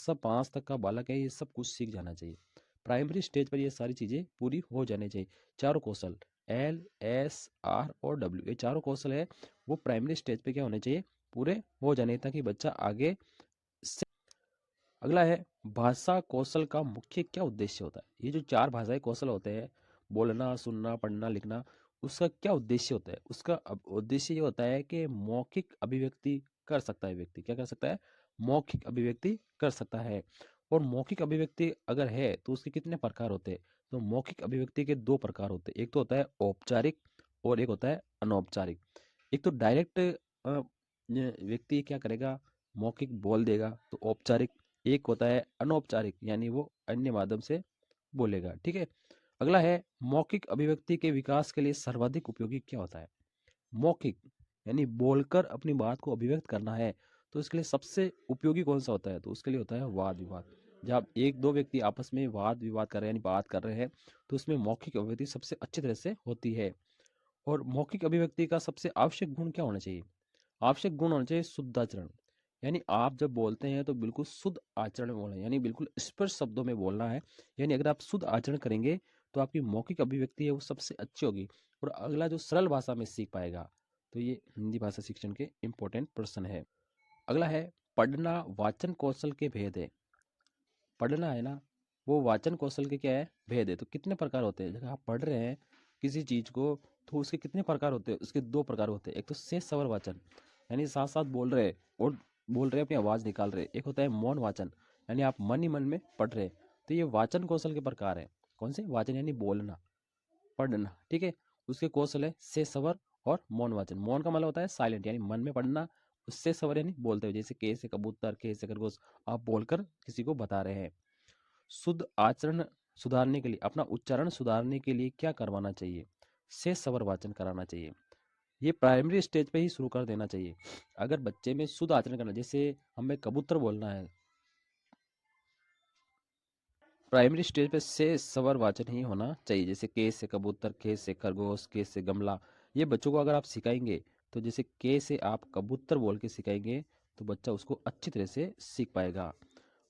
कक्षा 5 तक का बालक है ये सब कुछ सीख जाना चाहिए। प्राइमरी स्टेज पर ये सारी चीज़ें पूरी हो जानी चाहिए। चारों कौशल एल, एस, आर और डब्ल्यू, ये चारों कौशल है वो प्राइमरी स्टेज पे क्या होने चाहिए, पूरे हो जाने, ताकि बच्चा आगे से। अगला है भाषा कौशल का मुख्य क्या उद्देश्य होता है। ये जो 4 भाषाई कौशल होते हैं, बोलना, सुनना, पढ़ना, लिखना, उसका क्या उद्देश्य होता है। उसका उद्देश्य ये होता है कि मौखिक अभिव्यक्ति कर सकता है व्यक्ति, क्या कर सकता है, मौखिक अभिव्यक्ति कर सकता है। और मौखिक अभिव्यक्ति अगर है तो उसके कितने प्रकार होते हैं, तो मौखिक अभिव्यक्ति के 2 प्रकार होते हैं। एक तो होता है औपचारिक और एक होता है अनौपचारिक। एक तो डायरेक्ट व्यक्ति क्या करेगा, मौखिक बोल देगा, तो औपचारिक। एक होता है अनौपचारिक, यानी वो अन्य माध्यम से बोलेगा। ठीक है। अगला है मौखिक अभिव्यक्ति के विकास के लिए सर्वाधिक उपयोगी क्या होता है। मौखिक यानी बोलकर अपनी बात को अभिव्यक्त करना है, तो इसके लिए सबसे उपयोगी कौन सा होता है, तो उसके लिए होता है वाद विवाद। जब एक दो व्यक्ति आपस में वाद विवाद कर रहे हैं यानी बात कर रहे हैं, तो उसमें मौखिक अभिव्यक्ति सबसे अच्छी तरह से होती है। और मौखिक अभिव्यक्ति का सबसे आवश्यक गुण क्या होना चाहिए, आवश्यक गुण होना चाहिए शुद्ध आचरण। यानी आप जब बोलते हैं तो बिल्कुल शुद्ध आचरण में बोलना है, यानी बिल्कुल स्पष्ट शब्दों में बोलना है। यानी अगर आप शुद्ध आचरण करेंगे तो आपकी मौखिक अभिव्यक्ति है वो सबसे अच्छी होगी। और अगला जो सरल भाषा में सीख पाएगा, तो ये हिंदी भाषा शिक्षण के इम्पोर्टेंट प्रश्न है। अगला है पढ़ना वाचन कौशल के भेद है। पढ़ना है ना, वो वाचन कौशल के क्या है, भेद है। तो कितने प्रकार होते हैं, जब आप पढ़ रहे हैं किसी चीज को, तो उसके कितने प्रकार होते हैं, उसके 2 प्रकार होते हैं। एक तो शेष सवर वाचन, यानी साथ साथ बोल रहे हैं और बोल रहे हैं, अपनी आवाज निकाल रहे हैं। एक होता है मौन वाचन, यानी आप मन ही मन में पढ़ रहे हैं। तो ये वाचन कौशल के प्रकार है। कौन से, वाचन यानी बोलना, पढ़ना। ठीक है। उसके कौशल है शेष सवर और मौन वाचन। मौन का मतलब होता है साइलेंट, यानी मन में पढ़ना। उससे सवर यानी बोलते हुए, जैसे के से कबूतर, के से खरगोश, आप बोलकर किसी को बता रहे हैं। शुद्ध आचरण सुधारने के लिए, अपना उच्चारण सुधारने के लिए क्या करवाना चाहिए, से सवर वाचन कराना चाहिए। ये प्राइमरी स्टेज पे ही शुरू कर देना चाहिए। अगर बच्चे में शुद्ध आचरण करना, जैसे हमें कबूतर बोलना है, प्राइमरी स्टेज पे से सवर वाचन ही होना चाहिए। जैसे के से कबूतर, के से खरगोश, के से गमला, ये बच्चों को अगर आप सिखाएंगे, तो जैसे के से आप कबूतर बोल के सिखाएंगे, तो बच्चा उसको अच्छी तरह से सीख पाएगा।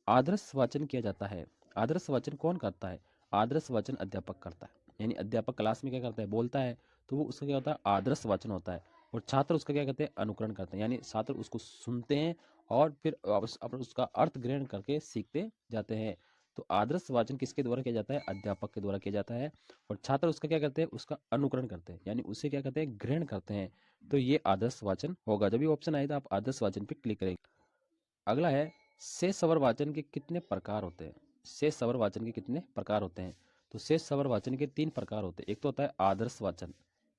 आदर्श वाचन किया जाता है। आदर्श वाचन कौन करता है, आदर्श वाचन अध्यापक करता है। यानी अध्यापक क्लास में क्या करता है, बोलता है, तो वो उसका क्या होता है, आदर्श वाचन होता है। और छात्र उसका क्या करते हैं, अनुकरण करते हैं। यानी छात्र उसको सुनते हैं और फिर उसका अर्थ ग्रहण करके सीखते जाते हैं। तो आदर्श वाचन किसके द्वारा किया जाता है, अध्यापक के द्वारा किया जाता है। और छात्र उसका क्या करते हैं, उसका अनुकरण करते हैं, यानी उसे क्या करते हैं, ग्रहण करते हैं। तो ये आदर्श वाचन होगा। जब भी ऑप्शन आए तो आप आदर्श वाचन पे क्लिक करेंगे। अगला है शेष सवर वाचन के कितने प्रकार होते हैं। शेष सवर वाचन के कितने प्रकार होते हैं, तो शेष सवर वाचन के 3 प्रकार होते हैं। एक तो होता है आदर्श वाचन,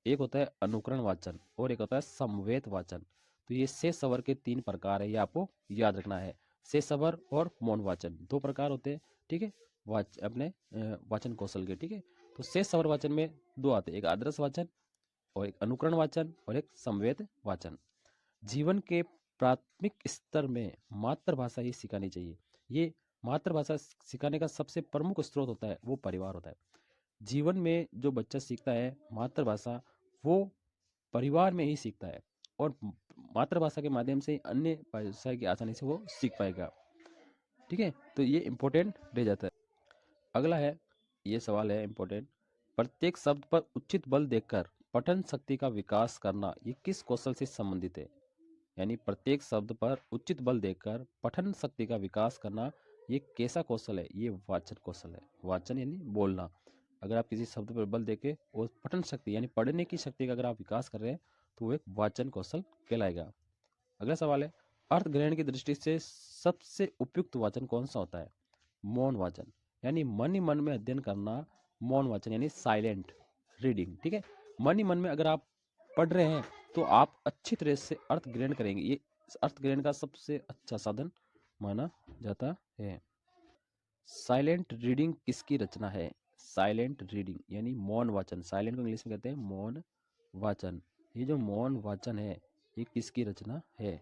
एक होता है अनुकरण वाचन और एक होता है समवेत वाचन। तो ये शेष सवर के 3 प्रकार है, ये आपको याद रखना है। शेष सवर और मौन वाचन 2 प्रकार होते हैं। ठीक है, अपने वाचन कौशल के। ठीक है, तो शेष सवर वाचन में 2 आते हैं, एक आदर्श वाचन और एक अनुकरण वाचन और एक समवेत वाचन। जीवन के प्राथमिक स्तर में मातृभाषा ही सिखानी चाहिए। ये मातृभाषा सिखाने का सबसे प्रमुख स्रोत होता है, वो परिवार होता है। जीवन में जो बच्चा सीखता है मातृभाषा, वो परिवार में ही सीखता है। और मातृभाषा के माध्यम से अन्य भाषा की आसानी से वो सीख पाएगा। ठीक है, तो ये इम्पोर्टेंट रह जाता है। अगला है, ये सवाल है इम्पोर्टेंट, प्रत्येक शब्द पर उचित बल देकर पठन शक्ति का विकास करना, ये किस कौशल से संबंधित है। यानी प्रत्येक शब्द पर उचित बल देकर पठन शक्ति का विकास करना, ये कैसा कौशल है, ये वाचन कौशल है। वाचन यानी बोलना। अगर आप किसी शब्द पर बल देके और पठन शक्ति यानी पढ़ने की शक्ति का अगर आप विकास कर रहे हैं, तो वो एक वाचन कौशल कहलाएगा। अगला सवाल है, अर्थ ग्रहण की दृष्टि से सबसे उपयुक्त वाचन कौन सा होता है। मौन वाचन, यानी मन ही मन में अध्ययन करना, मौन वाचन यानी साइलेंट रीडिंग। ठीक है, मन ही मन में अगर आप पढ़ रहे हैं, तो आप अच्छी तरह से अर्थ ग्रहण करेंगे। ये अर्थ ग्रहण का सबसे अच्छा साधन माना जाता है। साइलेंट रीडिंग किसकी रचना है। साइलेंट रीडिंग यानी मौन वाचन, साइलेंट को इंग्लिश में कहते हैं मौन वाचन। ये जो मौन वाचन है, ये किसकी रचना है,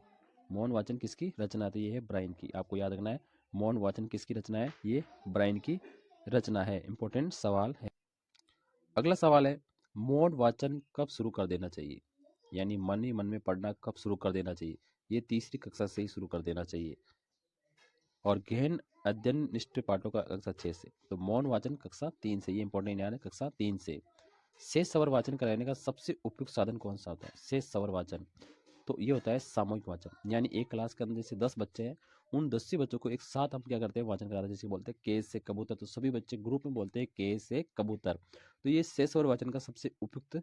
मौन वाचन किसकी रचना है, तो ये है ब्रायन की। आपको याद रखना है, मौन वाचन किसकी रचना है, ये ब्रायन की रचना है। इंपॉर्टेंट सवाल है। अगला सवाल है, मौन वाचन कब शुरू कर देना चाहिए, यानी मन ही मन में पढ़ना कब शुरू कर देना चाहिए। ये तीसरी कक्षा से ही शुरू कर देना चाहिए। और गहन अध्ययन निष्ठ पाठों का कक्षा 6 से। तो मौन वाचन कक्षा 3 से, ये इंपॉर्टेंट याद है, कक्षा 3 से। शेष सवर वाचन कराने का सबसे उपयुक्त साधन कौन सा होता है? शेष सवर वाचन, तो ये होता है सामूहिक वाचन। यानी एक क्लास के अंदर से 10 बच्चे हैं, उन 10 ही बच्चों को एक साथ हम क्या करते हैं, वाचन कराते हैं, जिसे बोलते हैं के से कबूतर। तो सभी बच्चे ग्रुप में बोलते हैं के से कबूतर। तो ये शेष सवर वाचन का सबसे उपयुक्त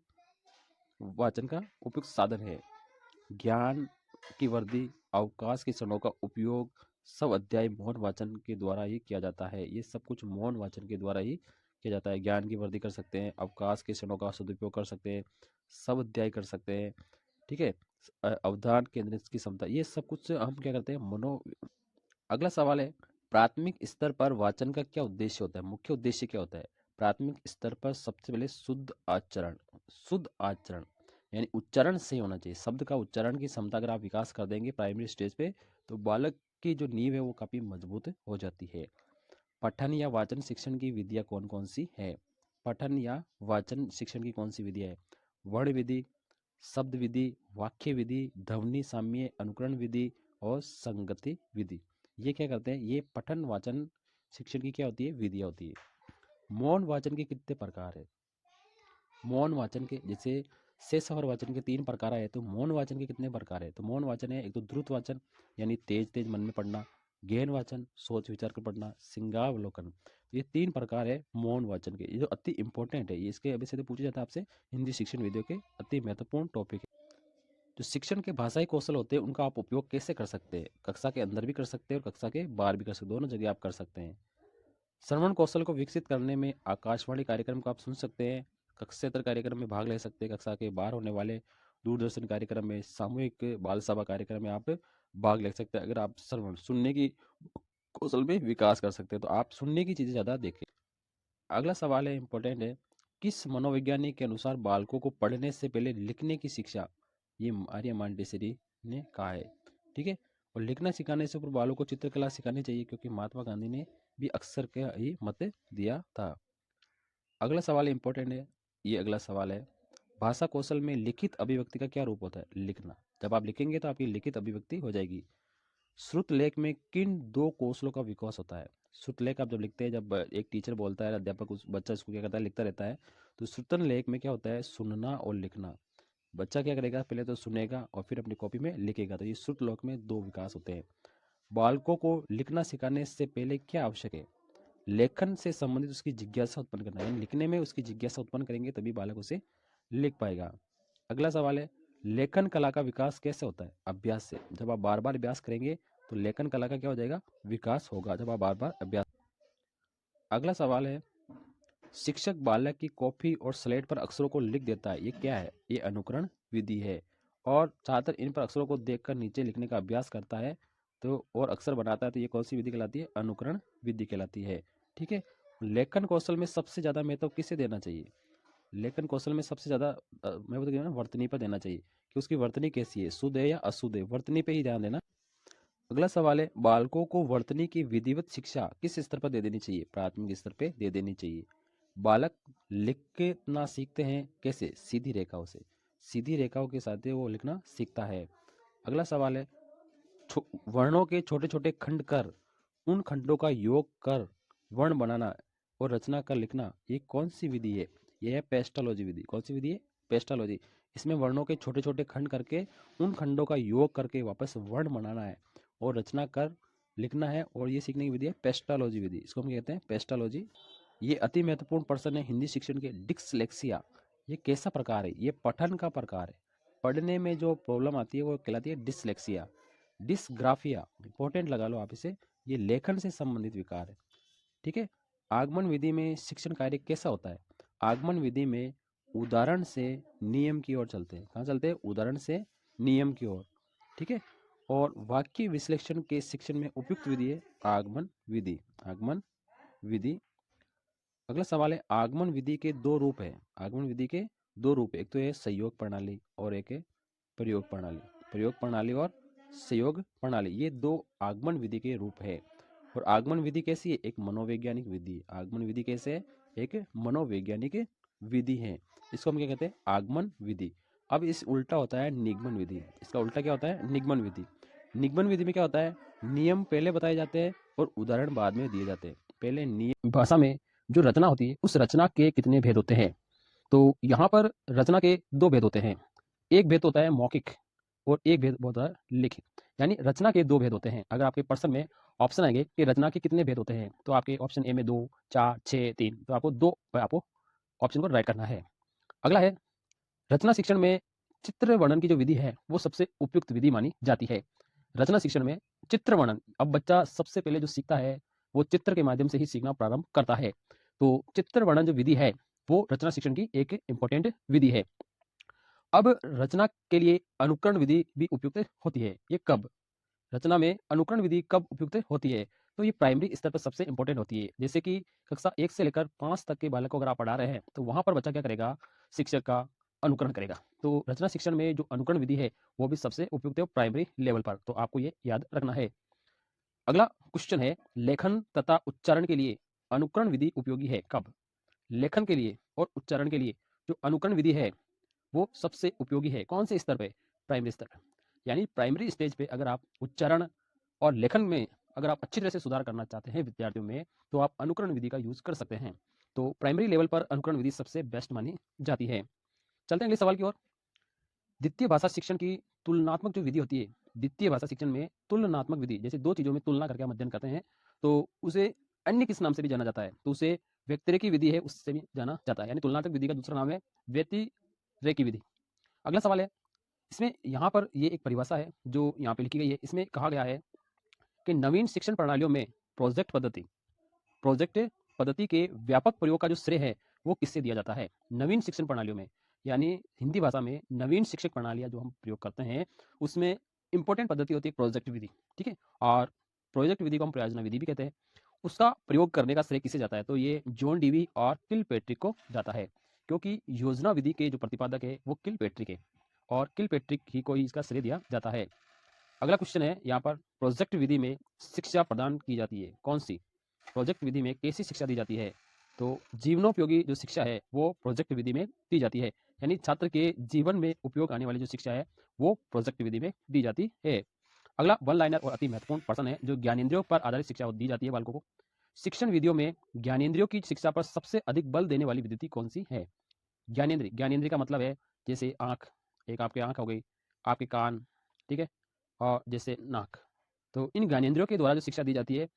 वाचन का उपयुक्त साधन है। ज्ञान की वृद्धि, अवकाश के क्षणों का उपयोग, सब अध्याय मौन वाचन के द्वारा ही किया जाता है। ये सब कुछ मौन वाचन के द्वारा ही किया जाता है। ज्ञान की वृद्धि कर सकते हैं, अवकाश के क्षणों का सदुपयोग कर सकते हैं, सब अध्याय कर सकते हैं, ठीक है, अवधान केंद्रित की क्षमता, ये सब कुछ हम क्या करते हैं, मनो। अगला सवाल है, प्राथमिक स्तर पर वाचन का क्या उद्देश्य होता है? मुख्य उद्देश्य क्या होता है? प्राथमिक स्तर पर सबसे पहले शुद्ध आचरण, शुद्ध आचरण यानी उच्चारण सही होना चाहिए। शब्द का उच्चारण की क्षमता अगर आप विकास कर देंगे प्राइमरी स्टेज पे, तो बालक की जो नींव है वो काफी मजबूत हो जाती है। पठन या वाचन शिक्षण की विधियां कौन कौन सी है? पठन या वाचन शिक्षण की कौन सी विधियां है? वर्ण विधि, शब्द विधि, वाक्य विधि, ध्वनि साम्य अनुकरण विधि और संगति विधि। ये क्या करते हैं, ये पठन वाचन शिक्षण की क्या होती है, विधियां होती है। मौन वाचन के कितने प्रकार है? मौन वाचन के जैसे शेष सवर वाचन के 3 प्रकार है, तो मौन वाचन के कितने प्रकार है? तो मौन वाचन है, एक तो द्रुत वाचन यानी तेज तेज मन में पढ़ना, गहन वाचन सोच विचार कर पढ़ना, सिंगावलोकन। तो ये 3 प्रकार है मौन वाचन के, ये जो अति इंपॉर्टेंट है। ये इसके अभी से तो पूछा जाता है आपसे, हिंदी शिक्षण वीडियो के अति महत्वपूर्ण टॉपिक है। जो शिक्षण के भाषाई कौशल होते हैं उनका आप उपयोग कैसे कर सकते हैं? कक्षा के अंदर भी कर सकते हैं और कक्षा के बाहर भी कर सकते हैं, दोनों जगह आप कर सकते हैं। श्रवण कौशल को विकसित करने में आकाशवाणी कार्यक्रम को आप सुन सकते हैं, कक्षेत्र कार्यक्रम में भाग ले सकते हैं, कक्षा के बाहर होने वाले दूरदर्शन कार्यक्रम में, सामूहिक बाल सभा कार्यक्रम में आप भाग ले सकते हैं। अगर आप श्रवण सुनने की कौशल में विकास कर सकते हैं तो आप सुनने की चीजें ज्यादा देखें। अगला सवाल है, इंपॉर्टेंट है, किस मनोवैज्ञानिक के अनुसार बालकों को पढ़ने से पहले लिखने की शिक्षा, ये आर्य मांटेसरी ने कहा है, ठीक है। और लिखना सिखाने से ऊपर बालों को चित्रकला सिखानी चाहिए, क्योंकि महात्मा गांधी ने भी अक्सर के ही मत दिया था। अगला सवाल इंपॉर्टेंट है, ये अगला सवाल है, भाषा कौशल में लिखित अभिव्यक्ति का क्या रूप होता है? लिखना। जब आप लिखेंगे तो आपकी लिखित अभिव्यक्ति हो जाएगी। श्रुत लेख में किन 2 कौशलों का विकास होता है? श्रुत लेख आप जब लिखते हैं, जब एक टीचर बोलता है, अध्यापक उस बच्चा उसको क्या करता है, लिखता रहता है, तो श्रुतन लेख में क्या होता है, सुनना और लिखना। बच्चा क्या करेगा, पहले तो सुनेगा और फिर अपनी कॉपी में लिखेगा। तो ये श्रुत लेख में 2 विकास होते हैं। बालकों को लिखना सिखाने से पहले क्या आवश्यक है? लेखन से संबंधित उसकी जिज्ञासा उत्पन्न करना, यानी लिखने में उसकी जिज्ञासा उत्पन्न करेंगे तभी बालक उसे लिख पाएगा। अगला सवाल है, लेखन कला का विकास कैसे होता है? अभ्यास से। जब आप बार बार अभ्यास करेंगे तो लेखन कला का क्या हो जाएगा, विकास होगा, जब आप बार बार अभ्यास। अगला सवाल है, शिक्षक बालक की कॉपी और स्लेट पर अक्षरों को लिख देता है, ये क्या है? ये अनुकरण विधि है। और छात्र इन पर अक्षरों को देखकर नीचे लिखने का अभ्यास करता है तो और अक्षर बनाता है, तो ये कौन सी विधि कहलाती है? अनुकरण विधि कहलाती है, ठीक है। लेखन कौशल में सबसे ज्यादा महत्व किसे देना चाहिए? लेखन कौशल में सबसे ज्यादा मैं बता ना, वर्तनी पर देना चाहिए, कि उसकी वर्तनी कैसी है, शुद्ध है या अशुद्ध है, वर्तनी पे ही ध्यान देना। अगला सवाल है, बालकों को वर्तनी की विधिवत शिक्षा किस स्तर पर दे देनी चाहिए? प्राथमिक स्तर पे दे देनी चाहिए। बालक लिखना सीखते हैं कैसे? सीधी रेखाओं से, सीधी रेखाओं के साथ वो लिखना सीखता है। अगला सवाल है, वर्णों के छोटे छोटे खंड कर उन खंडों का योग कर वर्ण बनाना और रचना कर लिखना, ये कौन सी विधि है? यह है पेस्टालॉजी विधि। कौन सी विधि है? पेस्टालॉजी। इसमें वर्णों के छोटे छोटे खंड करके उन खंडों का योग करके वापस वर्ण बनाना है और रचना कर लिखना है, और ये सीखने की विधि है पेस्टालॉजी विधि। इसको हम कहते हैं पेस्टालॉजी। ये अति महत्वपूर्ण प्रश्न है हिंदी शिक्षण के। डिस्लेक्सिया ये कैसा प्रकार है? ये पठन का प्रकार है। पढ़ने में जो प्रॉब्लम आती है वो कहलाती है डिसलेक्सिया। डिस्ग्राफिया इंपॉर्टेंट लगा लो आप इसे, ये लेखन से संबंधित विकार है, ठीक है। आगमन विधि में शिक्षण कार्य कैसा होता है? आगमन विधि में उदाहरण से नियम की ओर चलते हैं। कहाँ चलते हैं? उदाहरण से नियम की ओर, ठीक है। और वाक्य विश्लेषण के शिक्षण में उपयुक्त विधि है आगमन विधि। आगमन विधि। अगला सवाल है, आगमन विधि के 2 रूप है। आगमन विधि के 2 रूप है, एक तो है सहयोग प्रणाली और एक है प्रयोग प्रणाली। प्रयोग प्रणाली और सहयोग प्रणाली, ये 2 आगमन विधि के रूप है। और आगमन विधि कैसी है? एक मनोवैज्ञानिक विधि। आगमन विधि कैसे है? एक मनोवैज्ञानिक विधि है। इसको हम क्या कहते हैं? आगमन विधि। अब इस उल्टा होता है निगमन विधि। इसका उल्टा क्या होता है? निगमन विधि। निगमन विधि में क्या होता है? नियम पहले बताए जाते हैं और उदाहरण बाद में दिए जाते हैं। पहले नियम, भाषा में जो रचना होती है उस रचना के कितने भेद होते हैं। तो यहाँ पर रचना के दो भेद होते हैं। एक भेद होता है मौखिक और एक भेद होता है लिखित। यानी रचना के दो भेद होते हैं। अगर आपके प्रश्न में ऑप्शन आएंगे कि रचना के कितने भेद होते हैं, तो आपके ऑप्शन ए में 2, 4, 6, 3, तो आपको दो आपको ऑप्शन को राइट करना है। अगला है, रचना शिक्षण में चित्र वर्णन की जो विधि है वो सबसे उपयुक्त विधि मानी जाती है। रचना शिक्षण में चित्र वर्णन, अब बच्चा सबसे पहले जो सीखता है वो चित्र के माध्यम से ही सीखना प्रारंभ करता है। तो चित्र वर्णन जो विधि है वो रचना शिक्षण की एक इंपॉर्टेंट विधि है। अब रचना के लिए अनुकरण विधि भी उपयुक्त होती है। ये कब, रचना में अनुकरण विधि कब उपयुक्त होती है, तो ये प्राइमरी स्तर पर सबसे इंपॉर्टेंट होती है। जैसे कि कक्षा 1 से लेकर 5 तक के बालक को अगर आप पढ़ा रहे हैं तो वहां पर बच्चा क्या करेगा, शिक्षक का अनुकरण करेगा। तो रचना शिक्षण में जो अनुकरण विधि है वो भी सबसे उपयुक्त है प्राइमरी लेवल पर, तो आपको ये याद रखना है। अगला क्वेश्चन है, लेखन तथा उच्चारण के लिए अनुकरण विधि उपयोगी है कब। लेखन के लिए और उच्चारण के लिए जो अनुकरण विधि है वो सबसे उपयोगी है कौन से स्तर पे, प्राइमरी स्तर पे। यानी प्राइमरी स्टेज पे अगर आप उच्चारण और लेखन में अगर आप अच्छी तरह से सुधार करना चाहते हैं विद्यार्थियों में, तो आप अनुकरण विधि का यूज कर सकते हैं। तो प्राइमरी लेवल पर अनुकरण विधि सबसे बेस्ट मानी जाती है। चलते हैं अगले सवाल की ओर। द्वितीय भाषा शिक्षण की तुलनात्मक जो विधि होती है, द्वितीय भाषा शिक्षण में तुलनात्मक विधि, जैसे दो चीजों में तुलना करके हम अध्ययन करते हैं, तो उसे अन्य किस नाम से भी जाना जाता है, तो उसे व्यतिरेकी विधि है उससे भी जाना जाता है। यानी तुलनात्मक विधि का दूसरा नाम है व्यतिरेकी विधि। अगला सवाल है, इसमें यहाँ पर ये एक परिभाषा है जो यहाँ पे लिखी गई है। इसमें कहा गया है कि नवीन शिक्षण प्रणालियों में प्रोजेक्ट पद्धति के व्यापक प्रयोग का जो श्रेय है वो किससे दिया जाता है। नवीन शिक्षण प्रणालियों में, यानी हिंदी भाषा में नवीन शिक्षक प्रणालियाँ जो हम प्रयोग करते हैं उसमें इंपॉर्टेंट पद्धति होती है प्रोजेक्ट विधि, ठीक है। और प्रोजेक्ट विधि को हम प्रयोजना विधि भी कहते हैं। उसका प्रयोग करने का श्रेय किसे जाता है, तो ये जॉन डीवी और किलपैट्रिक को जाता है, क्योंकि योजना विधि के जो प्रतिपादक है वो किलपैट्रिक है और किलपैट्रिक ही को ही इसका श्रेय दिया जाता है। अगला क्वेश्चन है यहाँ पर, प्रोजेक्ट विधि में शिक्षा प्रदान की जाती है कौन सी, प्रोजेक्ट विधि में कैसी शिक्षा दी जाती है, तो जीवनोपयोगी जो शिक्षा है वो प्रोजेक्ट विधि में दी जाती है। यानी छात्र के जीवन में उपयोग आने वाली जो शिक्षा है वो प्रोजेक्ट विधि में दी जाती है। अगला वन लाइनर और अति महत्वपूर्ण प्रश्न है, जो ज्ञानेंद्रियों पर आधारित शिक्षा दी जाती है बालकों को। शिक्षण विधियों में ज्ञानेंद्रियों की शिक्षा पर सबसे अधिक बल देने वाली विधि कौन सी है। ज्ञानेंद्रिय का मतलब है जैसे आंख, एक आपकी आंख हो गई, आपके कान, ठीक है, और जैसे नाक। तो इन ज्ञानेंद्रियों के द्वारा जो शिक्षा दी जाती है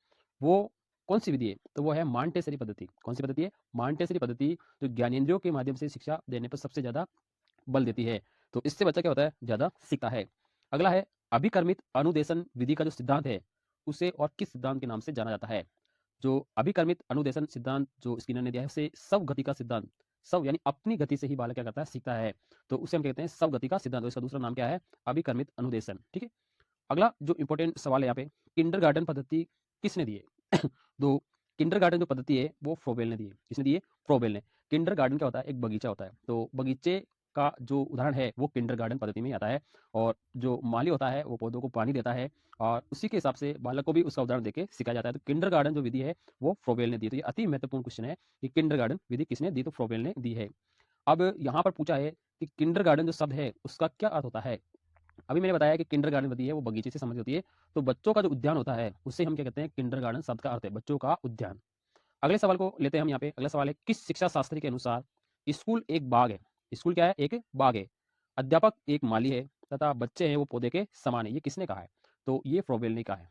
वो कौन सी विधि है, तो वो है मॉन्टेसरी पद्धति। कौन सी पद्धति है, मॉन्टेसरी पद्धति, जो ज्ञानेंद्रियों के माध्यम से शिक्षा देने पर सबसे ज्यादा बल देती है। तो इससे बच्चा क्या होता है, ज्यादा सीखता है। अगला है, अभिकर्मित अनुदेशन विधि का जो सिद्धांत है उसे और किस सिद्धांत के नाम से जाना जाता है। जो अभिकर्मित अनुदेशन सिद्धांत जो स्किनर ने दिया है उसे सब गति का सिद्धांत, सब यानी अपनी गति से ही बालक क्या करता है, सीखता है, तो उसे हम कहते हैं सब गति का सिद्धांत। तो इसका दूसरा नाम क्या है, अभिकर्मित अनुदेशन, ठीक है। अगला जो इंपॉर्टेंट सवाल है यहाँ पे, किंडरगार्टन पद्धति किसने दी है तो किंडरगार्टन जो पद्धति है वो फ्रोबेल ने दी है। किसने दी है, फ्रोबेल ने। किंडरगार्टन क्या होता है, एक बगीचा होता है, तो बगीचे का जो उदाहरण है वो किंडरगार्टन पद्धति में आता है। और जो माली होता है वो पौधों को पानी देता है और उसी के हिसाब से बालक को भी उसका उदाहरण देके सिखाया जाता है। तो किंडरगार्टन जो विधि है वो फ्रोबेल ने दी। तो ये अति महत्वपूर्ण क्वेश्चन है कि किंडरगार्टन विधि किसने दी, तो फ्रोबेल ने दी है। अब यहाँ पर पूछा है कि किंडरगार्टन जो शब्द है उसका क्या अर्थ होता है। अभी मैंने बताया कि किंडरगार्टन होती है वो बगीचे से संबंधित होती है, तो बच्चों का जो उद्यान होता है उससे हम क्या कहते हैं, किंडरगार्टन शब्द का अर्थ है बच्चों का उद्यान। अगले सवाल को लेते हैं हम यहाँ पे। अगला सवाल है, किस शिक्षा शास्त्री के अनुसार स्कूल एक बाग है। स्कूल क्या है, एक बाग है, अध्यापक एक माली है तथा बच्चे हैं वो पौधे के समान है। ये किसने कहा है, तो ये फ्रोबेल ने कहा है,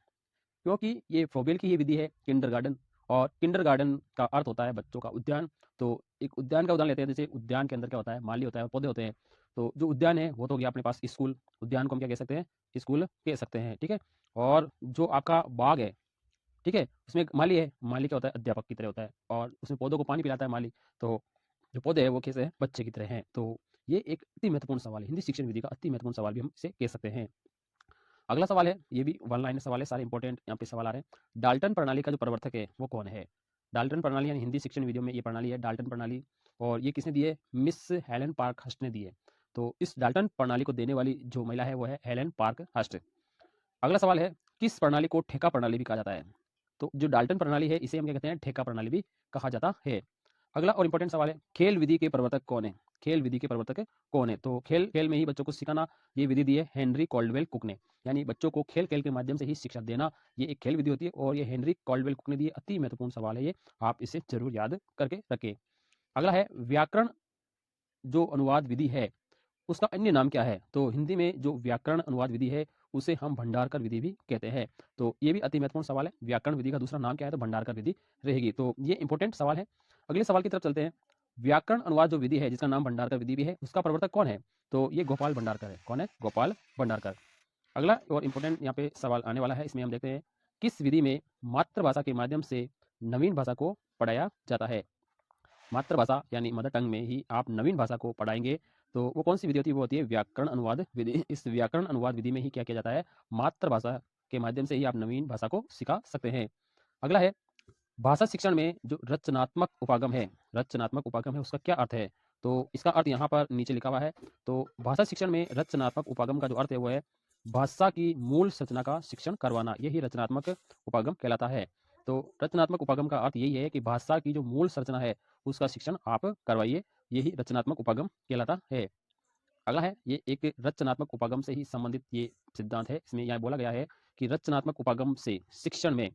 क्योंकि ये फ्रोबेल की ही विधि है किंडरगार्टन, और किंडरगार्टन का अर्थ होता है बच्चों का उद्यान। तो एक उद्यान का उदाहरण लेते हैं, जैसे उद्यान के अंदर क्या होता है, माली होता है और पौधे होते हैं। तो जो उद्यान है वो तो हो गया अपने पास स्कूल, उद्यान को हम क्या कह सकते हैं, स्कूल कह सकते हैं, ठीक है। और जो आपका बाग है, ठीक है, उसमें एक माली है, माली क्या होता है, अध्यापक की तरह होता है, और उसमें पौधों को पानी पिलाता है माली। तो जो पौधे हैं वो कैसे हैं, बच्चे की तरह हैं। तो ये एक अति महत्वपूर्ण सवाल है, हिंदी शिक्षण विधि का अति महत्वपूर्ण सवाल भी हम इसे कह सकते हैं। अगला सवाल है, ये भी वन लाइनर सवाल है, सारे इंपॉर्टेंट यहाँ पे सवाल आ रहे हैं। डाल्टन प्रणाली का जो प्रवर्तक है वो कौन है। डाल्टन प्रणाली यानी हिंदी शिक्षण विधियों में ये प्रणाली है डाल्टन प्रणाली, और ये किसने दी है, मिस हेलन पार्क हस्ट ने दी है। तो इस डाल्टन प्रणाली को देने वाली जो महिला है वो है हेलन पार्क हस्ट। अगला सवाल है, किस प्रणाली को ठेका प्रणाली भी कहा जाता है। तो जो डाल्टन प्रणाली है इसे हम क्या कहते हैं, ठेका प्रणाली भी कहा जाता है। अगला और इंपॉर्टेंट सवाल है, खेल विधि के प्रवर्तक कौन है। खेल विधि के प्रवर्तक कौन है? तो खेल खेल में ही बच्चों को सिखाना, ये विधि दी है हेनरी कॉल्डवेल कुक ने। यानी बच्चों को खेल खेल के माध्यम से ही शिक्षा देना, ये एक खेल विधि होती है और ये हेनरी कॉल्डवेल कुक ने दी। अति महत्वपूर्ण सवाल है ये, आप इसे जरूर याद करके रखें। अगला है व्याकरण जो अनुवाद विधि है उसका अन्य नाम क्या है? तो हिंदी में जो व्याकरण अनुवाद विधि है उसे हम भंडारकर विधि भी कहते हैं। तो ये भी अति महत्वपूर्ण सवाल है, व्याकरण विधि का दूसरा नाम क्या है? तो भंडारकर विधि रहेगी। तो ये इंपॉर्टेंट सवाल है। अगले सवाल की तरफ चलते हैं। व्याकरण अनुवाद जो विधि है जिसका नाम भंडारकर विधि भी है, उसका प्रवर्तक कौन है? तो ये गोपाल भंडारकर है। कौन है? गोपाल भंडारकर। अगला और इंपॉर्टेंट यहाँ पे सवाल आने वाला है, इसमें हम देखते हैं किस विधि में मातृभाषा के माध्यम से नवीन भाषा को पढ़ाया जाता है? मातृभाषा यानी मदर टंग में ही आप नवीन भाषा को पढ़ाएंगे, तो वो कौन सी विधि होती है? वो होती है व्याकरण अनुवाद विधि। इस व्याकरण अनुवाद विधि में ही क्या किया जाता है? मातृभाषा के माध्यम से ही आप नवीन भाषा को सिखा सकते हैं। अगला है भाषा शिक्षण में जो रचनात्मक उपागम है, रचनात्मक उपागम है उसका क्या अर्थ है? तो इसका अर्थ यहाँ पर नीचे लिखा हुआ है। तो भाषा शिक्षण में रचनात्मक उपागम का जो अर्थ है वो है भाषा की मूल संरचना का शिक्षण करवाना, यही रचनात्मक उपागम कहलाता है। तो रचनात्मक उपागम का अर्थ यही है कि भाषा की जो मूल संरचना है उसका शिक्षण आप करवाइए, यही रचनात्मक उपागम कहलाता है। अगला है ये एक रचनात्मक उपागम से ही संबंधित ये सिद्धांत है। इसमें यहाँ बोला गया है कि रचनात्मक उपागम से शिक्षण में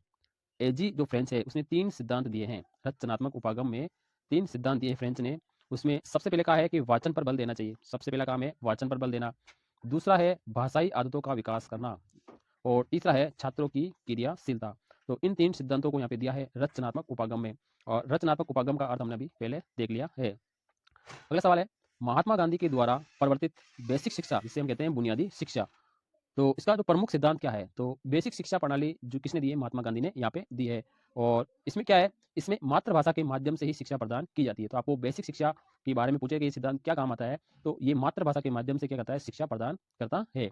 एजी जो फ्रेंच है उसने 3 सिद्धांत दिए हैं। रचनात्मक उपागम में 3 सिद्धांत दिए फ्रेंच ने। उसमें सबसे पहले कहा है कि वाचन पर बल देना चाहिए, सबसे पहला काम है वाचन पर बल देना। दूसरा है भाषाई आदतों का विकास करना और तीसरा है छात्रों की क्रियाशीलता। तो इन 3 सिद्धांतों को यहाँ पे दिया है रचनात्मक उपागम में, और रचनात्मक उपागम का अर्थ हमने अभी पहले देख लिया है। अगला सवाल है महात्मा गांधी के द्वारा प्रवर्तित बेसिक शिक्षा जिसे हम कहते हैं बुनियादी शिक्षा, तो इसका जो प्रमुख सिद्धांत क्या है? तो बेसिक शिक्षा प्रणाली जो किसने दी है? महात्मा गांधी ने यहाँ पे दी है। और इसमें क्या है? इसमें मातृभाषा के माध्यम से ही शिक्षा प्रदान की जाती है। तो आपको बेसिक शिक्षा के बारे में पूछे कि ये सिद्धांत क्या काम आता है, तो ये मातृभाषा के माध्यम से क्या करता है? शिक्षा प्रदान करता है।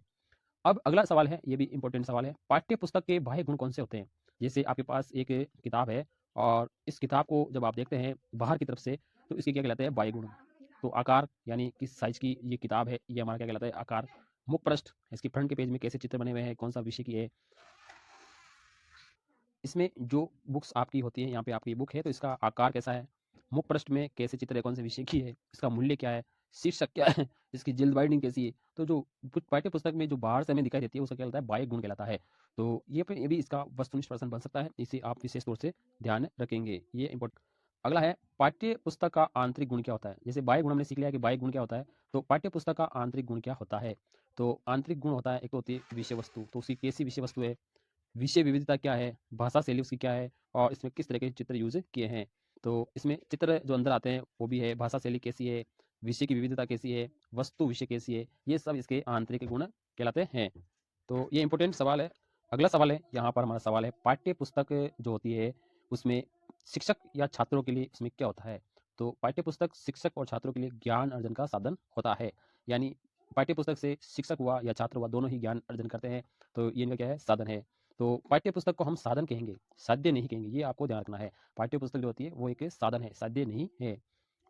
अब अगला सवाल है, ये भी इंपॉर्टेंट सवाल है, पाठ्य पुस्तक के बाह्य गुण कौन से होते हैं? जैसे आपके पास एक किताब है और इस किताब को जब आप देखते हैं बाहर की तरफ से, तो इसके क्या कहलाते हैं? बाह्य गुण। तो आकार यानी किस साइज की ये किताब है, ये हमारा क्या कहलाता है? आकार। मुख पृष्ठ, इसकी फ्रंट के पेज में कैसे चित्र बने हुए हैं, कौन सा विषय की है। इसमें जो बुक्स आपकी होती है, यहाँ पे आपकी बुक है तो इसका आकार कैसा है, मुख पृष्ठ में कैसे चित्र है, कौन से विषय की है, इसका मूल्य क्या है, शीर्षक क्या है, इसकी जिल्द बाइंडिंग कैसी है। तो जो पाठ्य पुस्तक में जो बाहर से हमें दिखाई देती है उसका क्या कहलाता है? बाह्य गुण कहलाता है। तो ये भी इसका वस्तुनिष्ठ प्रश्न बन सकता है, इसे आप विशेष तौर से ध्यान रखेंगे, ये इंपॉर्टेंट। अगला है पाठ्य पुस्तक का आंतरिक गुण क्या होता है? जैसे बाह्य गुण हमने सीख लिया कि बाह्य गुण क्या होता है, तो पाठ्य पुस्तक का आंतरिक गुण क्या होता है? तो आंतरिक गुण होता है, एक तो होती है विषय वस्तु, तो उसकी कैसी विषय वस्तु है, विषय विविधता क्या है, भाषा शैली उसकी क्या है, और इसमें किस तरह के चित्र यूज किए हैं। तो इसमें चित्र जो अंदर आते हैं वो भी है, भाषा शैली कैसी है, विषय की विविधता कैसी है, वस्तु विषय कैसी है, ये सब इसके आंतरिक गुण कहलाते हैं। तो ये इंपॉर्टेंट सवाल है। अगला सवाल है, यहाँ पर हमारा सवाल है पाठ्य पुस्तक जो होती है उसमें शिक्षक या छात्रों के लिए इसमें क्या होता है? तो पाठ्य पुस्तक शिक्षक और छात्रों के लिए ज्ञान अर्जन का साधन होता है। यानी पाठ्य पुस्तक से शिक्षक हुआ या छात्र हुआ दोनों ही ज्ञान अर्जन करते हैं, तो ये इनका क्या है? साधन है। तो पाठ्य पुस्तक को हम साधन कहेंगे, साध्य नहीं कहेंगे, ये आपको ध्यान रखना है। पाठ्य पुस्तक जो होती है वो एक साधन है, साध्य नहीं है।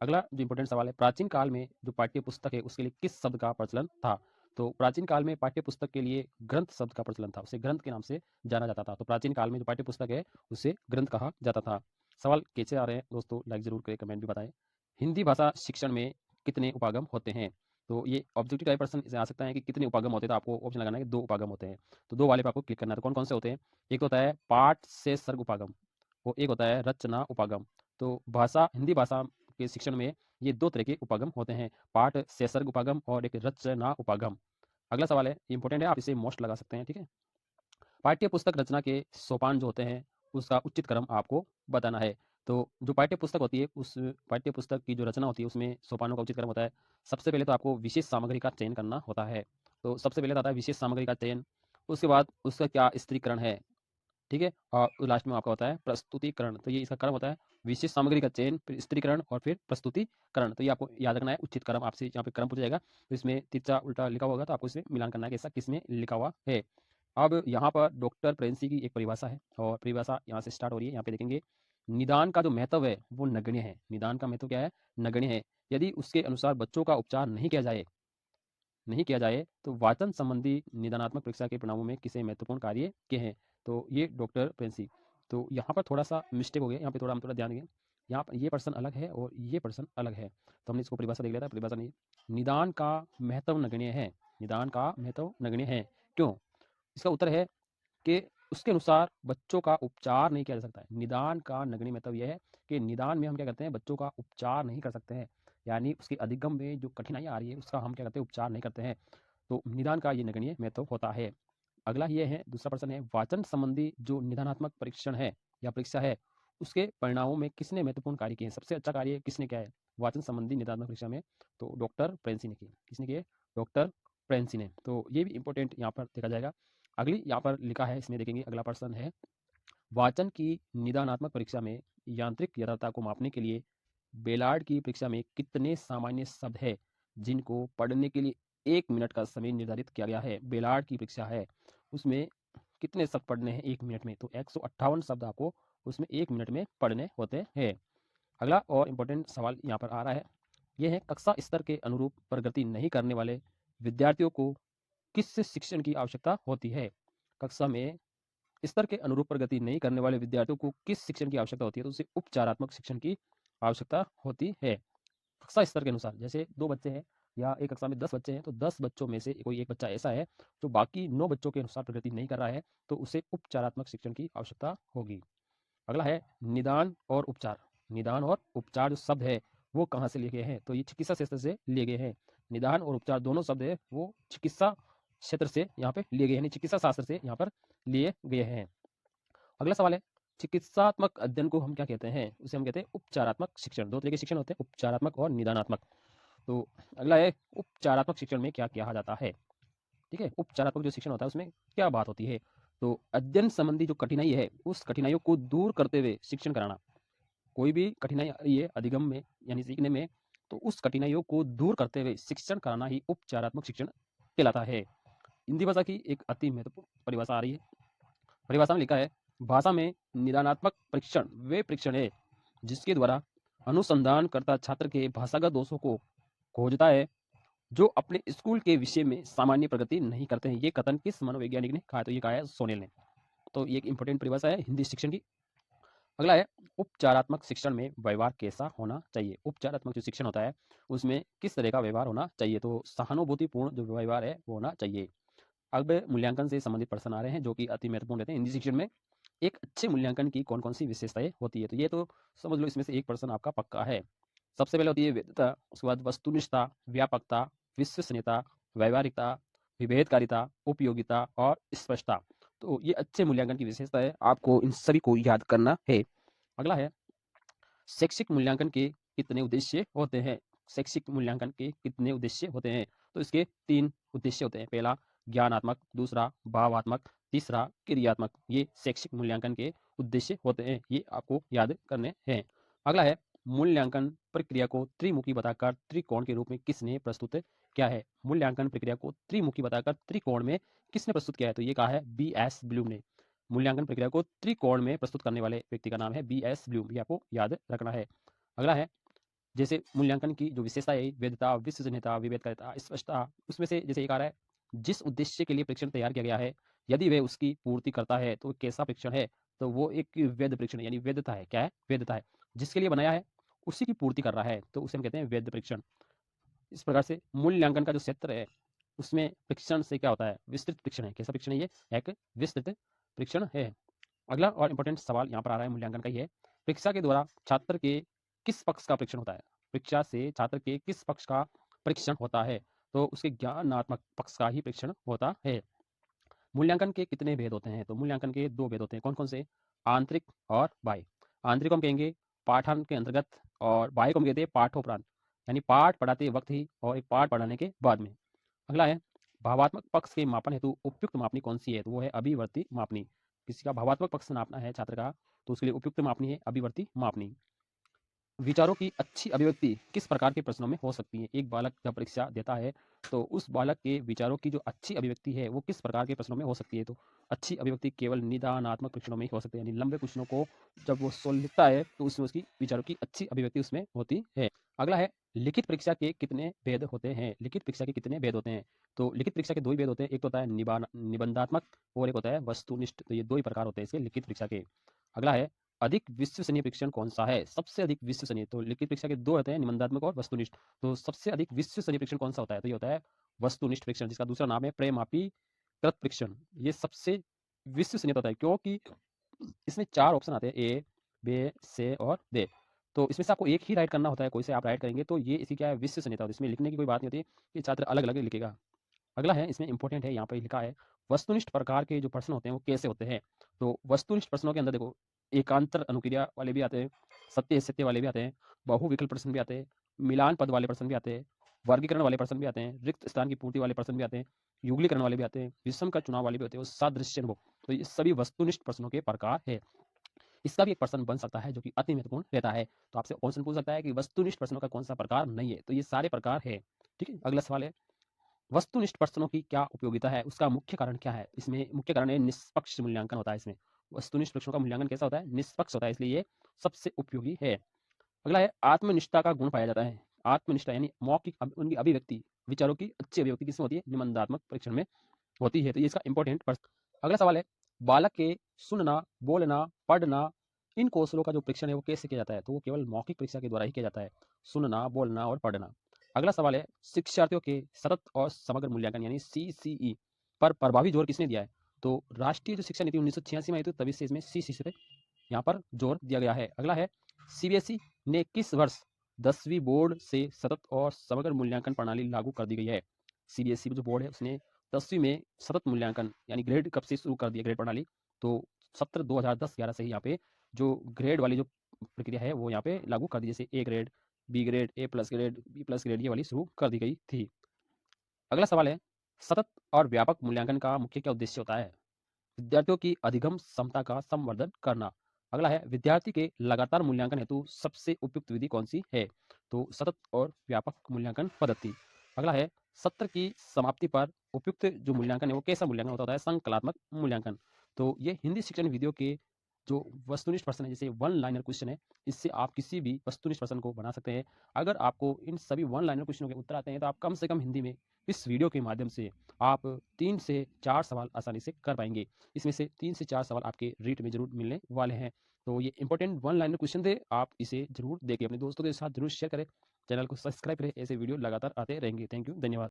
अगला जो इंपॉर्टेंट सवाल है, प्राचीन काल में जो पाठ्य पुस्तक है उसके लिए किस शब्द का प्रचलन था? तो प्राचीन काल में पाठ्य पुस्तक के लिए ग्रंथ शब्द का प्रचलन था, उसे ग्रंथ के नाम से जाना जाता था। तो प्राचीन काल में जो पाठ्य पुस्तक है उसे ग्रंथ कहा जाता था। सवाल कैसे आ रहे हैं दोस्तों, लाइक जरूर करें, कमेंट भी बताएं। हिंदी भाषा शिक्षण में कितने उपागम होते हैं? तो ये ऑब्जेक्टिव टाइप प्रश्न इसे आ सकता है कि कितने उपागम होते हैं, तो आपको ऑप्शन लगाना है कि 2 उपागम होते हैं। तो 2 वाले पे आपको क्लिक करना है। तो कौन कौन से होते हैं? एक तो होता है पाठ से सर्ग उपागम, वो एक होता है रचना उपागम। तो भाषा हिंदी भाषा के शिक्षण में ये 2 तरह के उपागम होते हैं, पाठ से सर्ग उपागम और एक रचना उपागम। अगला सवाल है, इंपॉर्टेंट है, आप इसे मोस्ट लगा सकते हैं, ठीक है। पाठ्य पुस्तक रचना के सोपान जो होते हैं उसका उचित क्रम आपको बताना है। तो जो पाठ्य पुस्तक होती है उस पाठ्य पुस्तक की जो रचना होती है उसमें सोपानों का उचित क्रम होता है। सबसे पहले तो आपको विशेष सामग्री का चयन करना होता है। तो सबसे पहले आता है विशेष सामग्री का चयन, उसके बाद उसका क्या स्त्रीकरण है, ठीक है, और लास्ट में आपका होता है प्रस्तुतिकरण। तो ये इसका क्रम होता है, विशेष सामग्री का चयन, फिर स्त्रीकरण और फिर प्रस्तुतिकरण। तो ये आपको याद रखना है, उचित क्रम आपसे यहाँ पे क्रम पूछा जाएगा। तो इसमें तिरछा उल्टा लिखा होगा तो आपको इसमें मिलान करना है कि ऐसा किसमें लिखा हुआ है। अब यहाँ पर डॉक्टर प्रेंसी की एक परिभाषा है और परिभाषा यहाँ से स्टार्ट हो रही है। यहाँ पे देखेंगे निदान का जो महत्व है वो नगण्य है। निदान का महत्व क्या है? नगण्य है। यदि उसके अनुसार बच्चों का उपचार नहीं किया जाए तो वाचन संबंधी निदानात्मक परीक्षा के परिणामों में किसे महत्वपूर्ण कार्य किए हैं? तो ये डॉक्टर प्रेंसी। तो यहाँ पर थोड़ा सा मिस्टेक हो गया, यहाँ पे थोड़ा हम ध्यान देंगे। यहाँ पर ये पर्सन अलग है और ये पर्सन अलग है। तो हमने इसको परिभाषा देख लिया था। परिभाषा नहीं, निदान का महत्व नगण्य है। निदान का महत्व नगण्य है। क्यों? इसका उत्तर है कि उसके अनुसार बच्चों का उपचार नहीं किया जा सकता है। निदान का नगण्य मतलब यह है कि निदान में हम क्या करते हैं, बच्चों का उपचार नहीं कर सकते हैं, यानी उसके अधिगम में जो कठिनाइयाँ आ रही है उसका हम क्या करते हैं, उपचार नहीं करते हैं। तो निदान का ये नगण्य महत्व होता है। अगला ये है, दूसरा प्रश्न है, वाचन संबंधी जो निदानात्मक परीक्षण है या परीक्षा है, उसके परिणामों में किसने महत्वपूर्ण कार्य किए हैं? सबसे अच्छा कार्य किसने किया है वाचन संबंधी निदानात्मक परीक्षा में? तो डॉक्टर प्रेंसी ने किए। किसने किए? डॉक्टर प्रेंसी ने। तो ये भी इंपॉर्टेंट यहाँ पर देखा जाएगा। अगली यहाँ पर लिखा है, इसमें देखेंगे अगला प्रश्न है, वाचन की निदानात्मक परीक्षा में यांत्रिक यथार्थता को मापने के लिए बेलार्ड की परीक्षा में कितने सामान्य शब्द है जिनको पढ़ने के लिए 1 मिनट का समय निर्धारित किया गया है? बेलार्ड की परीक्षा है, उसमें कितने शब्द पढ़ने हैं 1 मिनट में? तो 158 शब्द आपको उसमें 1 मिनट में पढ़ने होते हैं। अगला और इम्पोर्टेंट सवाल यहाँ पर आ रहा है, ये है, कक्षा स्तर के अनुरूप प्रगति नहीं करने वाले विद्यार्थियों को किस शिक्षण की आवश्यकता होती है? कक्षा में स्तर के अनुरूप प्रगति नहीं करने वाले विद्यार्थियों को किस शिक्षण की आवश्यकता होती है? तो उसे उपचारात्मक शिक्षण की आवश्यकता होती है। कक्षा स्तर के अनुसार, जैसे 2 बच्चे हैं या एक कक्षा में 10 बच्चे हैं, तो 10 बच्चों में से कोई एक बच्चा ऐसा है जो बाकी 9 बच्चों के अनुसार प्रगति नहीं कर रहा है, तो उसे उपचारात्मक शिक्षण की आवश्यकता होगी। अगला है निदान और उपचार। निदान और उपचार जो शब्द है वो कहाँ से लिए गए हैं? तो ये चिकित्सा क्षेत्र से लिए गए हैं। निदान और उपचार दोनों शब्द है वो चिकित्सा क्षेत्र से यहाँ पे लिए गए हैं, यानी चिकित्सा शास्त्र से यहाँ पर लिए गए हैं। अगला सवाल है, चिकित्सात्मक अध्ययन को हम क्या कहते हैं? उसे हम कहते हैं उपचारात्मक शिक्षण। दो तरह के शिक्षण होते हैं, उपचारात्मक और निदानात्मक। तो अगला है, उपचारात्मक शिक्षण में क्या कहा जाता है? ठीक है, उपचारात्मक जो शिक्षण होता है उसमें क्या बात होती है? तो अध्ययन संबंधी जो कठिनाई है उस कठिनाइयों को दूर करते हुए शिक्षण कराना। कोई भी कठिनाई आ रही है अधिगम में यानी सीखने में, तो उस कठिनाइयों को दूर करते हुए शिक्षण कराना ही उपचारात्मक शिक्षण कहलाता है। हिंदी भाषा की एक अति महत्वपूर्ण परिभाषा आ रही है। परिभाषा में लिखा है, भाषा में निदानात्मक परीक्षण वे परीक्षण है जिसके द्वारा अनुसंधानकर्ता छात्र के भाषागत दोषों को खोजता है जो अपने स्कूल के विषय में सामान्य प्रगति नहीं करते हैं। ये कथन किस मनोवैज्ञानिक ने कहा? तो ये कहा है सोनेल ने। तो ये एक इंपॉर्टेंट परिभाषा है हिंदी शिक्षण की। अगला है, उपचारात्मक शिक्षण में व्यवहार कैसा होना चाहिए? उपचारात्मक जो शिक्षण होता है उसमें किस तरह का व्यवहार होना चाहिए? तो सहानुभूतिपूर्ण जो व्यवहार है वो होना चाहिए। अब मूल्यांकन से संबंधित प्रश्न आ रहे हैं जो कि अति महत्वपूर्ण रहते हैं हिंदी शिक्षण में। एक अच्छे मूल्यांकन की कौन कौन सी विशेषताएं होती है? तो ये तो समझ लो इसमें से एक प्रश्न आपका पक्का है। सबसे पहले होती है वैधता, उसके बाद वस्तुनिष्ठता, व्यापकता, विश्वसनीयता, व्यवहारिकता, विभेदकारिता, उपयोगिता और स्पष्टता। तो ये अच्छे मूल्यांकन की विशेषता है, आपको इन सभी को याद करना है। अगला है, शैक्षिक मूल्यांकन के कितने उद्देश्य होते हैं? शैक्षिक मूल्यांकन के कितने उद्देश्य होते हैं? तो इसके 3 उद्देश्य होते हैं। पहला ज्ञानात्मक, दूसरा भावात्मक, तीसरा क्रियात्मक। ये शैक्षिक मूल्यांकन के उद्देश्य होते हैं, ये आपको याद करने हैं। अगला है, मूल्यांकन प्रक्रिया को त्रिमुखी बताकर त्रिकोण के रूप में किसने प्रस्तुत किया है? मूल्यांकन प्रक्रिया को त्रिमुखी बताकर त्रिकोण में किसने प्रस्तुत किया है? तो ये कहा है B.S. ब्लूम ने। मूल्यांकन प्रक्रिया को त्रिकोण में प्रस्तुत करने वाले व्यक्ति का नाम है B.S. ब्लूम, ये आपको याद रखना है। अगला है, जैसे मूल्यांकन की जो विशेषता है वैधता, विश्वसनीयता, विभेदकारिता, स्पष्टता, उसमें से जैसे एक आ रहा है, जिस उद्देश्य के लिए परीक्षण तैयार किया गया है यदि वह उसकी पूर्ति करता है तो कैसा परीक्षण है? तो वो एक वैध परीक्षण है, यानी वैधता है। क्या है? वैधता है। जिसके लिए बनाया है उसी की पूर्ति कर रहा है तो उसे हम कहते हैं वैध परीक्षण। इस प्रकार से मूल्यांकन का जो क्षेत्र है उसमें परीक्षण से क्या होता है? विस्तृत परीक्षण है। कैसा परीक्षण है? ये एक विस्तृत परीक्षण है। अगला और इंपॉर्टेंट सवाल यहाँ पर आ रहा है मूल्यांकन का, ये है, परीक्षा के द्वारा छात्र के किस पक्ष का परीक्षण होता है? परीक्षा से छात्र के किस पक्ष का परीक्षण होता है? तो उसके ज्ञानात्मक पक्ष का ही परीक्षण होता है। मूल्यांकन के कितने भेद होते हैं? तो मूल्यांकन के 2 भेद होते हैं। कौन कौन से? आंतरिक और बाह्य। आंतरिक को हम कहेंगे पाठांत के अंतर्गत और बाह्य को हम कहते हैं पाठोपरांत, यानी पाठ पढ़ाते वक्त ही और एक पाठ पढ़ाने के बाद में। अगला है, भावात्मक पक्ष के मापन हेतु उपयुक्त मापनी कौन सी है? तो वो है अभिवर्ती मापनी। किसी का भावात्मक पक्ष नापना है छात्र का तो उसके लिए उपयुक्त मापनी है अभिवर्ती मापनी। विचारों की अच्छी अभिव्यक्ति किस प्रकार के प्रश्नों में हो सकती है? एक बालक जब परीक्षा देता है तो उस बालक के विचारों की जो अच्छी अभिव्यक्ति है वो किस प्रकार के प्रश्नों में हो सकती है? तो अच्छी अभिव्यक्ति केवल निदानात्मक प्रश्नों में ही हो सकती है, यानी लंबे क्वेश्चनों को जब वो सोल्व लिखता है तो उसमें उसकी विचारों की अच्छी अभिव्यक्ति उसमें होती है। अगला है, लिखित परीक्षा के कितने भेद होते हैं? लिखित परीक्षा के कितने भेद होते हैं? तो लिखित परीक्षा के 2 ही भेद होते हैं, एक तो होता है निबंधात्मक और एक होता है वस्तुनिष्ठ। तो ये 2 ही प्रकार होते हैं इसके लिखित परीक्षा के। अगला है, अधिक विश्वसनीय परीक्षण कौन सा है? सबसे अधिक विश्वसनीय, तो लिखित परीक्षा के दो होते हैं, निबंधात्मक और वस्तुनिष्ठ। तो सबसे अधिक विश्वसनीय परीक्षण कौन सा होता है? तो ये होता है वस्तुनिष्ठ परीक्षण, जिसका दूसरा नाम है प्रेमापी कृत परीक्षण। ये सबसे विश्वसनीय होता है, क्योंकि इसमें 4 ऑप्शन आते हैं, ए, बी, सी और डी। तो इसमें से आपको एक ही राइट करना होता है, कोई से आप राइट करेंगे तो ये इसकी क्या है, विश्वसनीयता होती है। इसमें लिखने की कोई बात नहीं होती कि छात्र अलग-अलग लिखेगा। अगला है, इसमें इंपॉर्टेंट है, यहाँ पे लिखा है वस्तुनिष्ठ प्रकार के जो प्रश्न होते हैं वो कैसे होते हैं। तो वस्तुनिष्ठ प्रश्नों के अंदर देखो, एकांतर अनुक्रिया वाले भी आते हैं, सत्य असत्य वाले भी आते हैं, बहुविकल्प प्रश्न भी आते हैं, मिलान पद वाले प्रश्न भी आते हैं, वर्गीकरण वाले प्रश्न भी आते हैं, रिक्त स्थान की पूर्ति वाले प्रश्न भी आते हैं, युगलीकरण वाले भी आते हैं, विषम का चुनाव वाले भी होते हैं, और सादृश्य अनुभव। तो ये सभी वस्तुनिष्ठ प्रश्नों के प्रकार है। इसका भी एक प्रश्न बन सकता है जो कि अति महत्वपूर्ण रहता है। तो आपसे क्वेश्चन पूछ सकता है कि वस्तुनिष्ठ प्रश्नों का कौन सा प्रकार नहीं है। तो ये सारे प्रकार है। ठीक है, अगला सवाल है, वस्तुनिष्ठ प्रश्नों की क्या उपयोगिता है, उसका मुख्य कारण क्या है? इसमें मुख्य कारण है निष्पक्ष मूल्यांकन होता है। इसमें वस्तुनिष्ठ प्रश्नों का मूल्यांकन कैसा होता है? निष्पक्ष होता है, इसलिए ये सबसे उपयोगी है। अगला है, आत्मनिष्ठता का गुण पाया जाता है। आत्मनिष्ठा यानी मौखिक उनकी अभिव्यक्ति, विचारों की अच्छी अभिव्यक्ति किसमें होती है? निबंधात्मक परीक्षण में होती है। तो ये इसका इंपॉर्टेंट प्रश्न। अगला सवाल है, बालक के सुनना, बोलना, पढ़ना, इन कौशलों का जो परीक्षण है वो कैसे किया जाता है? तो वो केवल मौखिक परीक्षा के द्वारा ही किया जाता है, सुनना, बोलना और पढ़ना। अगला सवाल है, शिक्षार्थियों के सतत और समग्र मूल्यांकन यानी सीसीई पर प्रभावी जोर किसने दिया है? तो राष्ट्रीय जो शिक्षा नीति 1986 में आई थी, तभी से इसमें सीसीई पे यहाँ पर जोर दिया गया है। अगला है, सीबीएसई ने किस वर्ष 10वीं बोर्ड से सतत और समग्र मूल्यांकन प्रणाली लागू कर दी गई है? सीबीएसई जो बोर्ड है उसने 10वीं में सतत मूल्यांकन यानी ग्रेड कब से शुरू कर दिया, ग्रेड प्रणाली? तो सत्र 2010-11 से ही यहाँ पे जो ग्रेड वाली जो प्रक्रिया है वो यहाँ पे लागू कर दी। जैसे A grade, B grade, A plus grade, B plus grade, ये वाली शुरू कर दी गई थी। अगला सवाल है, सतत और व्यापक मूल्यांकन का मुख्य क्या उद्देश्य होता है? विद्यार्थियों की अधिगम क्षमता का संवर्धन करना। अगला है, विद्यार्थी के लगातार मूल्यांकन हेतु सबसे उपयुक्त विधि कौन सी है? तो सतत और व्यापक मूल्यांकन पद्धति। अगला है, सत्र की समाप्ति पर उपयुक्त जो मूल्यांकन है वो कैसा मूल्यांकन होता है? संकलात्मक मूल्यांकन। तो ये हिंदी शिक्षण वीडियो के जो वस्तुनिष्ठ प्रश्न है, जैसे वन लाइनर क्वेश्चन है, इससे आप किसी भी वस्तुनिष्ठ प्रश्न को बना सकते हैं। अगर आपको इन सभी वन लाइनर क्वेश्चनों के उत्तर आते हैं तो आप कम से कम हिंदी में इस वीडियो के माध्यम से आप 3 से 4 सवाल आसानी से कर पाएंगे। इसमें से 3 से 4 सवाल आपके रीट में ज़रूर मिलने वाले हैं। तो ये इंपॉर्टेंट वन लाइनर क्वेश्चन थे, आप इसे ज़रूर देखें, अपने दोस्तों के साथ ज़रूर शेयर करें, चैनल को सब्सक्राइब करें, ऐसे वीडियो लगातार आते रहेंगे। थैंक यू, धन्यवाद।